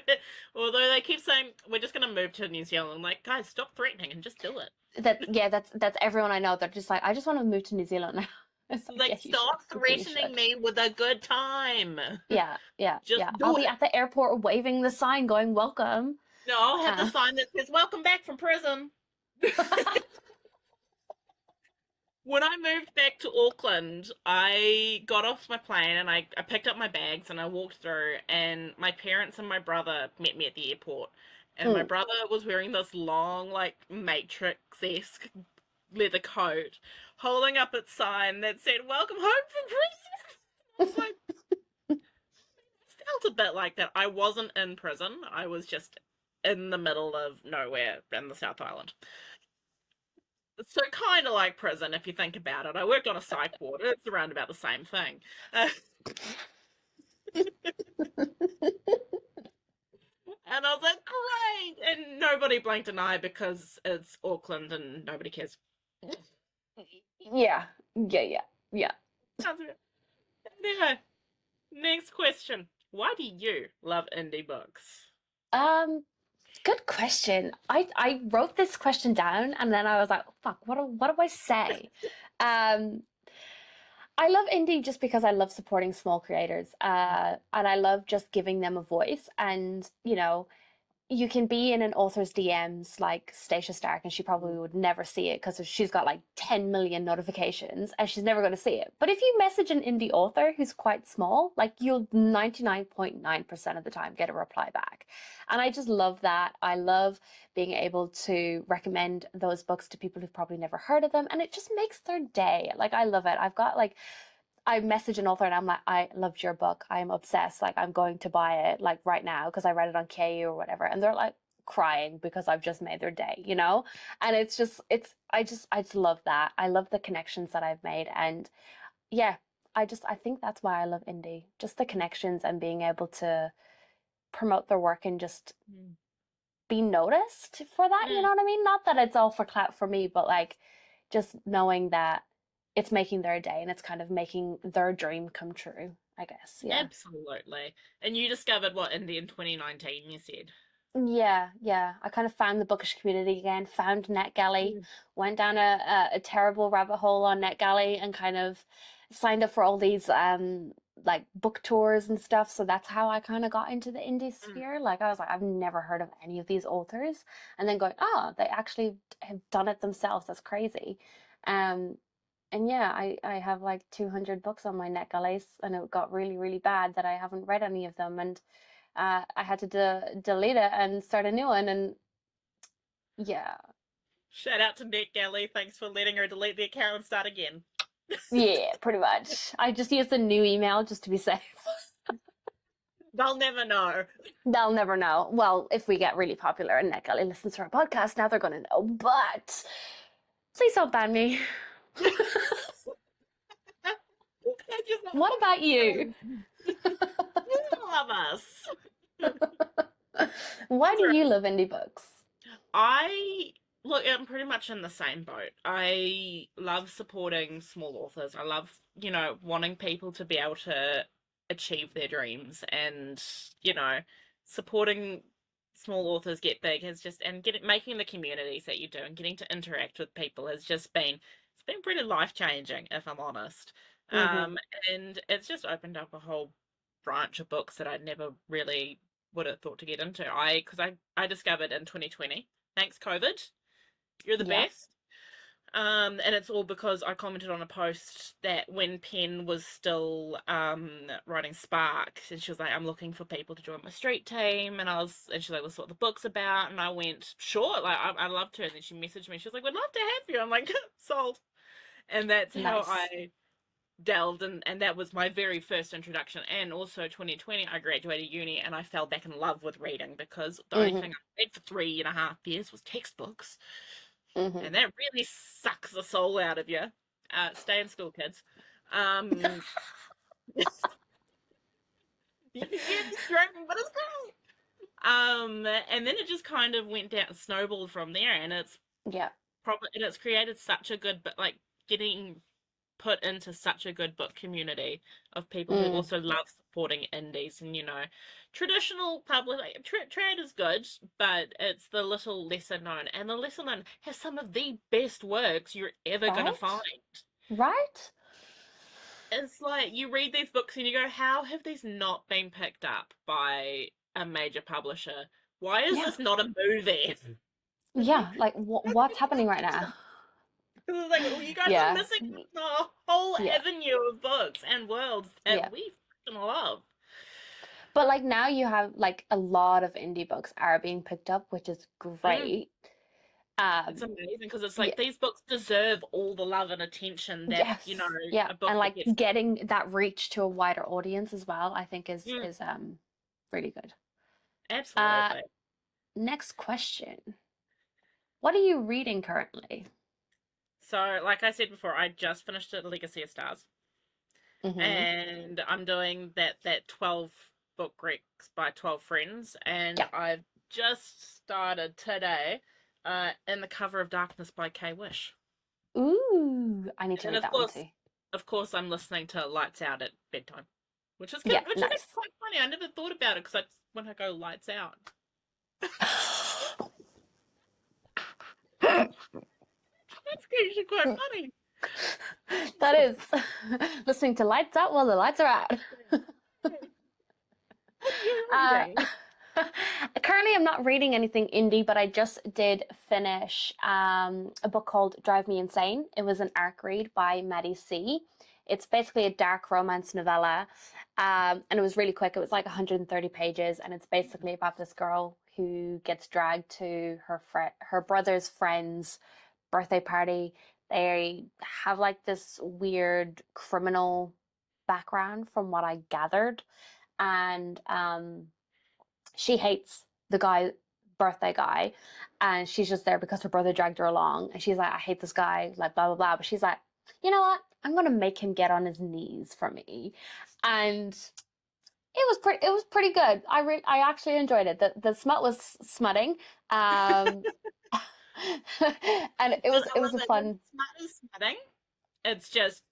[SPEAKER 2] although they keep saying we're just going to move to New Zealand. I'm like, guys, stop threatening and just do it.
[SPEAKER 1] That's everyone I know. They're just like, I just want to move to New Zealand now. It's like,
[SPEAKER 2] Like,
[SPEAKER 1] yeah, you should.
[SPEAKER 2] stop
[SPEAKER 1] You really
[SPEAKER 2] threatening
[SPEAKER 1] should.
[SPEAKER 2] me with a good time. Just
[SPEAKER 1] Yeah. I'll
[SPEAKER 2] do
[SPEAKER 1] be
[SPEAKER 2] it.
[SPEAKER 1] at the airport waving the sign, going, "Welcome."
[SPEAKER 2] No, I'll have the
[SPEAKER 1] Uh,
[SPEAKER 2] sign that says "Welcome back from prison." When I moved back to Auckland, I got off my plane and I picked up my bags and I walked through, and my parents and my brother met me at the airport. And my
[SPEAKER 1] mm.
[SPEAKER 2] brother was wearing this long, like, Matrix-esque leather coat, holding up its sign that said "Welcome home from prison." I was like, felt a bit like that. I wasn't in prison. I was just in the middle of nowhere in the South Island. So kind of like prison, if you think about it. I worked on a psych ward. It's around about the same thing. And I was like, great! And nobody blinked an eye because it's Auckland and nobody cares.
[SPEAKER 1] Yeah, yeah.
[SPEAKER 2] Anyway, next question. Why do you love indie books?
[SPEAKER 1] Um, Good question. I wrote this question down and then I was like, fuck, what do I say? Um, I love indie just because I love supporting small creators, and I love just giving them a voice. And you can be in an author's DMs like Stacia Stark, and she probably would never see it because she's got like 10 million notifications and she's never going to see it. But if you message an indie author who's quite small, like you'll 99.9% of the time get a reply back. And I just love that. I love being able to recommend those books to people who've probably never heard of them. And it just makes their day. Like, I love it. I've got like, I message an author and I'm like, I loved your book. I'm obsessed. Like, I'm going to buy it like right now because I read it on KU or whatever. And they're like crying because I've just made their day. And I just love that. I love the connections that I've made. And yeah, I think that's why I love indie. Just the connections and being able to promote their work and just
[SPEAKER 2] Mm.
[SPEAKER 1] be noticed for that. You know
[SPEAKER 2] Mm.
[SPEAKER 1] what I mean? Not that it's all for clout for me, but like just knowing that it's making their day and it's kind of making their dream come true, I guess. Yeah.
[SPEAKER 2] Absolutely. And you discovered what indie in 2019, you said.
[SPEAKER 1] Yeah. I kind of found the bookish community again, found NetGalley,
[SPEAKER 2] Mm.
[SPEAKER 1] went down a terrible rabbit hole on NetGalley and kind of signed up for all these like book tours and stuff. So that's how I kind of got into the indie
[SPEAKER 2] Mm.
[SPEAKER 1] sphere. Like I was like, I've never heard of any of these authors. And then going, oh, they actually have done it themselves. That's crazy. Um, and yeah, I have like 200 books on my NetGalley and it got really, really bad that I haven't read any of them. And I had to delete it and start a new one. And yeah,
[SPEAKER 2] Shout out to Nick Galley. Thanks for letting her delete the account and start again.
[SPEAKER 1] yeah, pretty much. I just used a new email just to be safe.
[SPEAKER 2] They'll never know.
[SPEAKER 1] They'll never know. Well, if we get really popular and Nick Ellie listens to our podcast, now they're going to know. But please don't ban me. What about you?
[SPEAKER 2] You love us.
[SPEAKER 1] Why do
[SPEAKER 2] Sorry.
[SPEAKER 1] you love indie books?
[SPEAKER 2] I'm pretty much in the same boat. I love supporting small authors. I love, wanting people to be able to achieve their dreams and, you know, supporting small authors get big has just and getting making the communities that you do and getting to interact with people has just been pretty life changing, if I'm honest.
[SPEAKER 1] Mm-hmm.
[SPEAKER 2] Um, and it's just opened up a whole branch of books that I never really would have thought to get into. I discovered in 2020, thanks COVID, you're the
[SPEAKER 1] Yeah.
[SPEAKER 2] best. And it's all because I commented on a post that when Penn was still writing Spark, and she was like, "I'm looking for people to join my street team," and she's like, "What's what the book's about?" And I went, "Sure, like I loved her." And then she messaged me, she was like, "We'd love to have you." I'm like, "Sold." And that's how
[SPEAKER 1] Nice.
[SPEAKER 2] I delved and that was my very first introduction. And also 2020 I graduated uni and I fell back in love with reading because the only
[SPEAKER 1] Mm-hmm.
[SPEAKER 2] thing I read for 3.5 years was textbooks,
[SPEAKER 1] Mm-hmm.
[SPEAKER 2] and that really sucks the soul out of you. Stay in school, kids. um you can get distracting, but it's great. And then it just kind of went down, snowballed from there, and
[SPEAKER 1] Yeah.
[SPEAKER 2] it's created such a good, but like getting put into such a good book community of people who
[SPEAKER 1] Mm.
[SPEAKER 2] also love supporting indies and traditional public, like, trad is good, but it's the little lesser known, and the lesser known has some of the best works you're ever gonna
[SPEAKER 1] Right?
[SPEAKER 2] find.
[SPEAKER 1] Right?
[SPEAKER 2] It's like you read these books and you go, how have these not been picked up by a major publisher? Why is
[SPEAKER 1] Yeah.
[SPEAKER 2] this not a movie?
[SPEAKER 1] Yeah. Like, what's happening right now?
[SPEAKER 2] It's like, well, you guys are
[SPEAKER 1] Yeah.
[SPEAKER 2] missing a whole
[SPEAKER 1] Yeah.
[SPEAKER 2] avenue of books and worlds
[SPEAKER 1] Yeah.
[SPEAKER 2] that we fucking love.
[SPEAKER 1] But like now you have like a lot of indie books are being picked up, which is
[SPEAKER 2] Mm,
[SPEAKER 1] great.
[SPEAKER 2] it's
[SPEAKER 1] Um,
[SPEAKER 2] amazing because it's
[SPEAKER 1] yeah,
[SPEAKER 2] like these books deserve all the love and attention that,
[SPEAKER 1] yes, yeah,
[SPEAKER 2] a book
[SPEAKER 1] and
[SPEAKER 2] that
[SPEAKER 1] like
[SPEAKER 2] gets.
[SPEAKER 1] getting that reach to a wider audience as well, I think
[SPEAKER 2] Mm,
[SPEAKER 1] is really good. Uh,
[SPEAKER 2] absolutely.
[SPEAKER 1] next question. What are you reading currently?
[SPEAKER 2] So, like I said before, I just finished a Legacy of Stars,
[SPEAKER 1] Mm-hmm.
[SPEAKER 2] and I'm doing that 12 book Greeks by 12 friends, and
[SPEAKER 1] Yeah.
[SPEAKER 2] I've just started today, in the Cover of Darkness by Kay Wish.
[SPEAKER 1] Ooh, I need to
[SPEAKER 2] And
[SPEAKER 1] read that one too.
[SPEAKER 2] of course, I'm listening to Lights Out at bedtime, which is good,
[SPEAKER 1] Yeah,
[SPEAKER 2] which is
[SPEAKER 1] nice.
[SPEAKER 2] actually quite funny. I never thought about it because I when I go lights out. That's actually quite funny.
[SPEAKER 1] That is listening to lights out while the lights are out.
[SPEAKER 2] What are you
[SPEAKER 1] Uh,
[SPEAKER 2] reading?
[SPEAKER 1] currently, I'm not reading anything indie, but I just did finish a book called Drive Me Insane. It was an ARC read by Maddie C. It's basically a dark romance novella, and it was really quick. It was like 130 pages, and it's basically about this girl who gets dragged to her brother's friend's birthday party. They have like this weird criminal background, from what I gathered, and she hates the birthday guy, and she's just there because her brother dragged her along, and she's like, I hate this guy, like blah blah blah. But she's like, you know what, I'm gonna make him get on his knees for me. And it was pretty good. I actually enjoyed it. The smut was smutting, um and
[SPEAKER 2] I
[SPEAKER 1] it
[SPEAKER 2] love
[SPEAKER 1] was a
[SPEAKER 2] it. When
[SPEAKER 1] fun
[SPEAKER 2] smut is smutting, it's just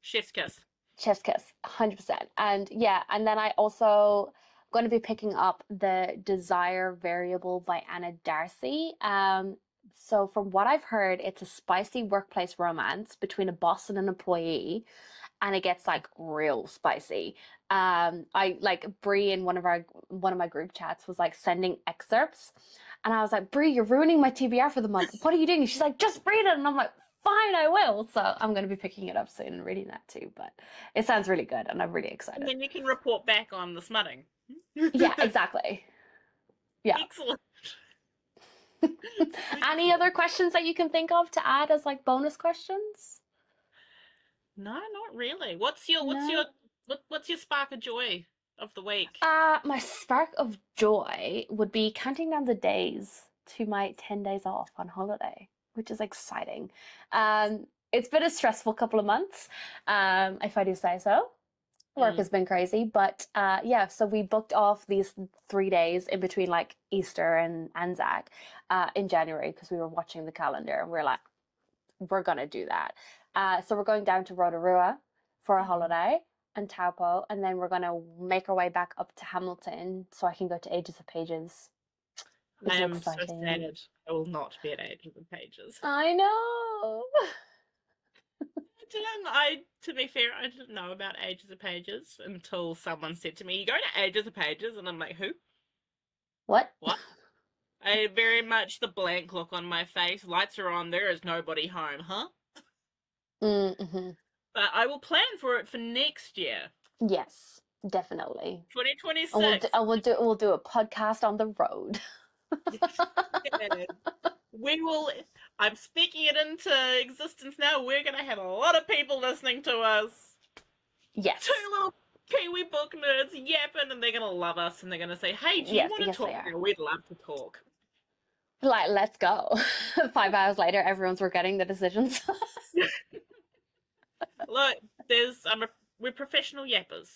[SPEAKER 2] chef's kiss.
[SPEAKER 1] chef's kiss, 100%. And yeah, and then I also going to be picking up The Desire Variable by Anna Darcy. So from what I've heard, it's a spicy workplace romance between a boss and an employee, and it gets like real spicy. I like Bree in one of my group chats was like sending excerpts, and I was like, Bree, you're ruining my TBR for the month. What are you doing? And she's like, just read it, and I'm like, fine, I will. So I'm going to be picking it up soon and reading that too. But it sounds really good, and I'm really
[SPEAKER 2] And
[SPEAKER 1] excited.
[SPEAKER 2] then you can report back on the smutting.
[SPEAKER 1] Yeah, exactly. Yeah.
[SPEAKER 2] Excellent.
[SPEAKER 1] Any
[SPEAKER 2] Excellent.
[SPEAKER 1] other questions that you can think of to add as like bonus questions?
[SPEAKER 2] No, not really. What's your
[SPEAKER 1] No.
[SPEAKER 2] what's your spark of joy? of the week?
[SPEAKER 1] My spark of joy would be counting down the days to my 10 days off on holiday, which is exciting. It's been a stressful couple of months, if I do say so. Work
[SPEAKER 2] Mm.
[SPEAKER 1] has been crazy, but yeah, so we booked off these 3 days in between like Easter and Anzac in January because we were watching the calendar and we are like, we're gonna do that. So we're going down to Rotorua for a
[SPEAKER 2] Mhm.
[SPEAKER 1] holiday and Taupo, and then we're gonna make our way back up to Hamilton so I can go to Ages of Pages,
[SPEAKER 2] I
[SPEAKER 1] which is
[SPEAKER 2] am so
[SPEAKER 1] exciting.
[SPEAKER 2] sad. I will not be at Ages and Pages.
[SPEAKER 1] I know.
[SPEAKER 2] To be fair, I didn't know about Ages of Pages until someone said to me, "You go to Ages of Pages," and I'm like, "Who?
[SPEAKER 1] What?
[SPEAKER 2] What?" I very much the blank look on my face. Lights are on. There is nobody home, huh?
[SPEAKER 1] Mm-hmm.
[SPEAKER 2] But I will plan for it for next year,
[SPEAKER 1] Yes, definitely. And
[SPEAKER 2] 2026.
[SPEAKER 1] we'll do a podcast on the road.
[SPEAKER 2] Yeah. We will. I'm speaking it into existence now. We're gonna have a lot of people listening to us. Two
[SPEAKER 1] Yes.
[SPEAKER 2] little Kiwi book nerds yapping, and they're gonna love us, and they're gonna say, "Hey, do you
[SPEAKER 1] Yes,
[SPEAKER 2] want to
[SPEAKER 1] yes they
[SPEAKER 2] talk?"
[SPEAKER 1] are.
[SPEAKER 2] Now, we'd love to talk.
[SPEAKER 1] Like, let's go. 5 hours later, everyone's regretting the decisions.
[SPEAKER 2] Look, there's we're professional yappers.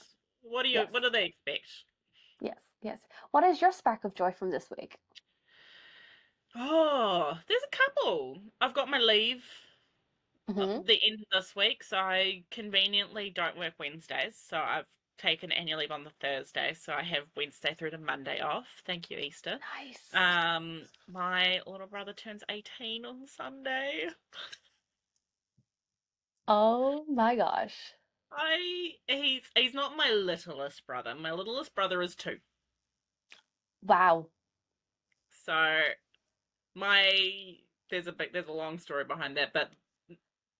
[SPEAKER 1] Yes,
[SPEAKER 2] What do they expect?
[SPEAKER 1] yes, yes. What is your spark of joy from this week?
[SPEAKER 2] Oh, there's a couple. I've got my leave
[SPEAKER 1] Hmm.
[SPEAKER 2] the end of this week, so I conveniently don't work Wednesdays. So I've taken annual leave on the Thursday, so I have Wednesday through to Monday off. Thank you, Easter.
[SPEAKER 1] Nice.
[SPEAKER 2] My little brother turns 18 on Sunday.
[SPEAKER 1] Oh my gosh.
[SPEAKER 2] He's not my littlest brother. My littlest brother is 2.
[SPEAKER 1] Wow.
[SPEAKER 2] So my there's a long story behind that, but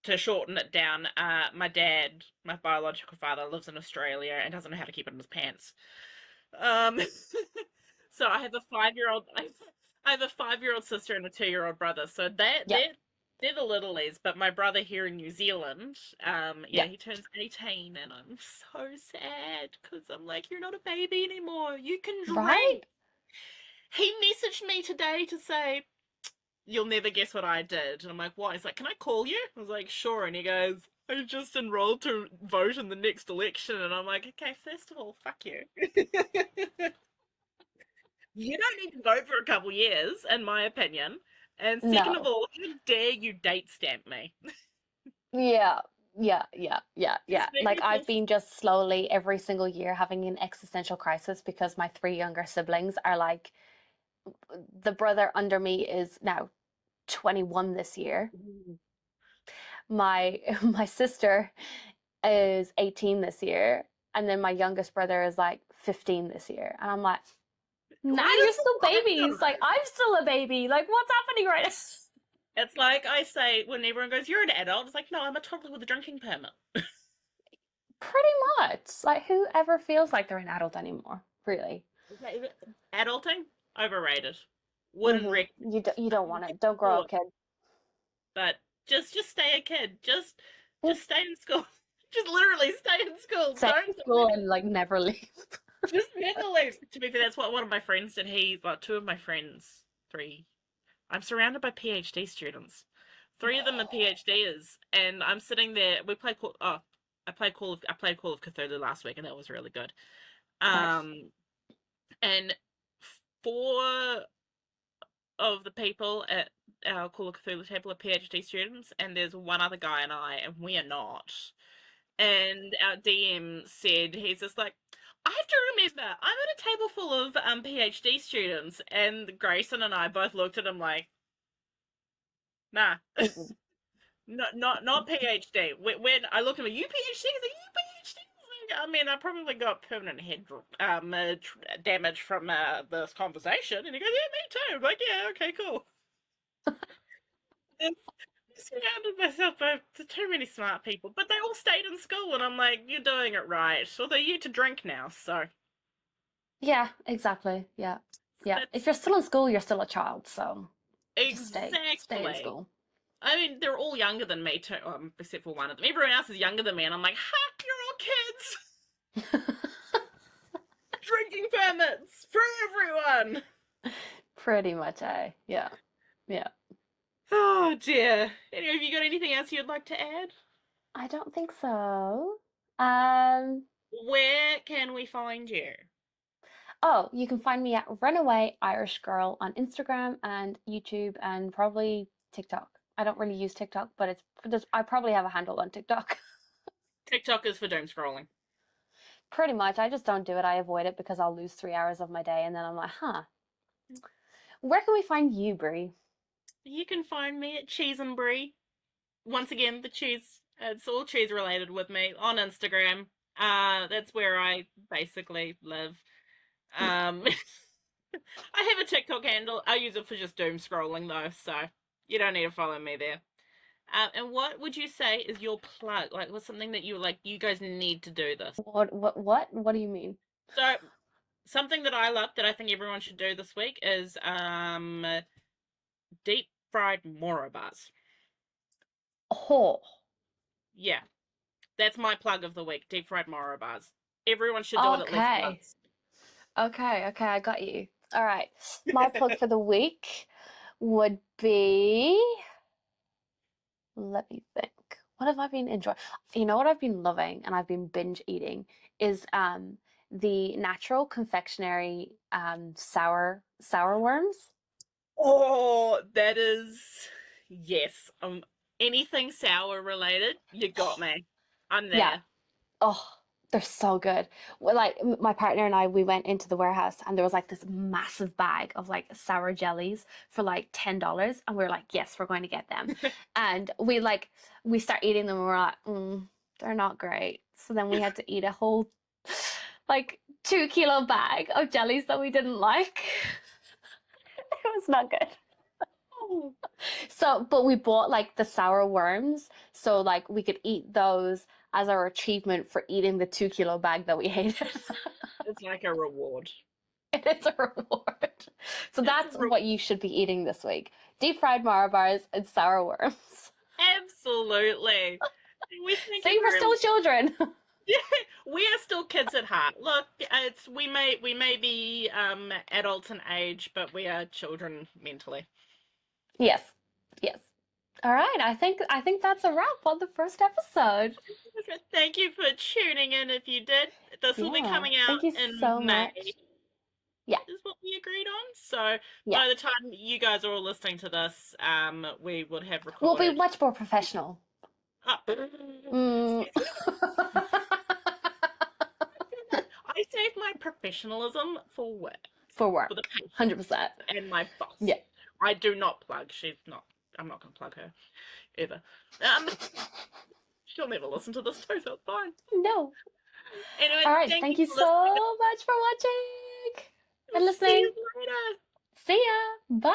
[SPEAKER 2] to shorten it down, my dad, my biological father, lives in Australia and doesn't know how to keep it in his pants. Um, so I have a 5-year-old. I have a 5-year-old sister and a 2-year-old brother. So
[SPEAKER 1] Yep,
[SPEAKER 2] they're the littlies. But my brother here in New Zealand, yeah,
[SPEAKER 1] yep.
[SPEAKER 2] he turns 18, and I'm so sad because I'm like, you're not a baby anymore. You can
[SPEAKER 1] Right?
[SPEAKER 2] drink. He messaged me today to say, "You'll never guess what I did." And I'm like, "What?" He's like, "Can I call you?" I was like, "Sure." And he goes, "I just enrolled to vote in the next election." And I'm like, "Okay, first of all, fuck you." You don't need to vote for a couple years, in my opinion. And second of
[SPEAKER 1] No.
[SPEAKER 2] all, how dare you date stamp me?
[SPEAKER 1] Yeah, yeah.
[SPEAKER 2] His
[SPEAKER 1] Like
[SPEAKER 2] very
[SPEAKER 1] I've
[SPEAKER 2] first.
[SPEAKER 1] been just slowly every single year having an existential crisis because my three younger siblings are like, the brother under me is now 21 this year. My sister is 18 this year, and then my youngest brother is like 15 this year. And I'm like, nah,
[SPEAKER 2] Where
[SPEAKER 1] you're
[SPEAKER 2] does the
[SPEAKER 1] still
[SPEAKER 2] line
[SPEAKER 1] babies.
[SPEAKER 2] go?
[SPEAKER 1] Like I'm still a baby. Like what's happening right now?
[SPEAKER 2] It's like I say when everyone goes, "You're an adult." It's like, no, I'm a toddler with a drinking permit.
[SPEAKER 1] Pretty much. Like who ever feels like they're an adult anymore? Really?
[SPEAKER 2] Adulting, overrated. Wouldn't
[SPEAKER 1] Mm-hmm.
[SPEAKER 2] recommend.
[SPEAKER 1] You don't want it. Don't grow up,
[SPEAKER 2] Support,
[SPEAKER 1] kid.
[SPEAKER 2] but just stay a kid. Just stay in school. Just literally stay in school.
[SPEAKER 1] Stay
[SPEAKER 2] Don't
[SPEAKER 1] in
[SPEAKER 2] do
[SPEAKER 1] school
[SPEAKER 2] anything.
[SPEAKER 1] and like never leave.
[SPEAKER 2] Just never leave. To be fair, that's what one of my friends did. Well, two of my friends, three. I'm surrounded by PhD students. Three of them are PhDs, and I'm sitting there. We played Call. Oh, I played Call of Cthulhu last week, and that was really good.
[SPEAKER 1] Nice.
[SPEAKER 2] Um, and four of the people at our Call of Cthulhu table are PhD students, and there's one other guy and I, and we are not. And our DM said, he's just like, "I have to remember, I'm at a table full of PhD students," and Grayson and I both looked at him like, "Nah,
[SPEAKER 1] Mm-mm.
[SPEAKER 2] not PhD." When I looked at him, "You PhD?" He's like, "You PhD?" I mean, I probably got permanent head damage from this conversation, and he goes, "Yeah, me too." I'm like, "Yeah, okay, cool." And I surrounded myself by too many smart people, but they all stayed in school, and I'm like, "You're doing it right." Although you to drink now, so
[SPEAKER 1] Yeah, exactly. Yeah. Yeah. If
[SPEAKER 2] that's
[SPEAKER 1] you're still in school, you're still a child, so just stay in
[SPEAKER 2] exactly.
[SPEAKER 1] school.
[SPEAKER 2] I mean, they're all younger than me too, except for one of them. Everyone else is younger than me, and I'm like, "Ha! You're all kids." permits for everyone.
[SPEAKER 1] Pretty much, yeah. Yeah.
[SPEAKER 2] Oh dear. Anyway, have you got anything else you'd like to add?
[SPEAKER 1] I don't think so.
[SPEAKER 2] Where can we find you?
[SPEAKER 1] Oh, you can find me at Runaway Irish Girl on Instagram and YouTube and probably TikTok. I don't really use TikTok, but I probably have a handle on TikTok.
[SPEAKER 2] TikTok is for doom scrolling.
[SPEAKER 1] Pretty much. I just don't do it. I avoid it because I'll lose 3 hours of my day and then I'm like, huh. Where can we find you, Brie?
[SPEAKER 2] You can find me at Cheese and Brie. Once again, the cheese, it's all cheese related with me on Instagram. That's where I basically live. Um, I have a TikTok handle. I use it for just doom scrolling though, so you don't need to follow me there. And what would you say is your plug? Like, what's something that you like? You guys need to do this.
[SPEAKER 1] What do you mean?
[SPEAKER 2] So, something that I love that I think everyone should do this week is deep fried Moro bars.
[SPEAKER 1] Oh,
[SPEAKER 2] Yeah, that's my plug of the week. Deep fried Moro bars. Everyone should do it at least
[SPEAKER 1] okay.
[SPEAKER 2] once.
[SPEAKER 1] Okay, I got you. All right. My plug for the week would be, let me think. What have I been enjoying? You know what I've been loving and I've been binge eating is the natural confectionery sour worms.
[SPEAKER 2] Oh, that is yes. Anything sour related, you got me. I'm
[SPEAKER 1] Yeah.
[SPEAKER 2] there.
[SPEAKER 1] Oh, they're so good. Well, like my partner and I, we went into the warehouse and there was like this massive bag of like sour jellies for like $10, and we were like, yes, we're going to get them. And we start eating them and we're like, they're not great. So then we had to eat a whole like 2 kilo bag of jellies that we didn't like. It was not good.
[SPEAKER 2] Oh,
[SPEAKER 1] So, but we bought like the sour worms, so like we could eat those as our achievement for eating the 2 kilo bag that we hated.
[SPEAKER 2] it's like a reward.
[SPEAKER 1] It is a reward. So
[SPEAKER 2] It's a
[SPEAKER 1] that's what you should be eating this week. Deep fried Mara bars and sour worms.
[SPEAKER 2] absolutely. We thank you
[SPEAKER 1] See, we're
[SPEAKER 2] very
[SPEAKER 1] still
[SPEAKER 2] much.
[SPEAKER 1] children.
[SPEAKER 2] Yeah, we are still kids at heart. Look, it's we may be adults in age, but we are children mentally.
[SPEAKER 1] Yes. Yes. All right. I think that's a wrap on the first episode.
[SPEAKER 2] Thank you for tuning in. If you did, this will be
[SPEAKER 1] Yeah.
[SPEAKER 2] coming out
[SPEAKER 1] Thank you
[SPEAKER 2] in
[SPEAKER 1] so
[SPEAKER 2] May.
[SPEAKER 1] much. Yeah.
[SPEAKER 2] Is what we agreed on. So
[SPEAKER 1] Yeah.
[SPEAKER 2] by the time you guys are all listening to this, we would have
[SPEAKER 1] We'll be
[SPEAKER 2] recorded.
[SPEAKER 1] much more professional. Mm.
[SPEAKER 2] I save my professionalism for work,
[SPEAKER 1] For
[SPEAKER 2] for the
[SPEAKER 1] work.
[SPEAKER 2] patient,
[SPEAKER 1] 100%.
[SPEAKER 2] and my boss.
[SPEAKER 1] Yeah.
[SPEAKER 2] I do not plug. She's not. I'm not going to plug her ever. She'll never listen to this too, so it's fine.
[SPEAKER 1] No.
[SPEAKER 2] Anyway,
[SPEAKER 1] All right.
[SPEAKER 2] thank you
[SPEAKER 1] Thank you
[SPEAKER 2] for listening.
[SPEAKER 1] so much for watching and
[SPEAKER 2] See
[SPEAKER 1] listening.
[SPEAKER 2] you later.
[SPEAKER 1] See ya. Bye.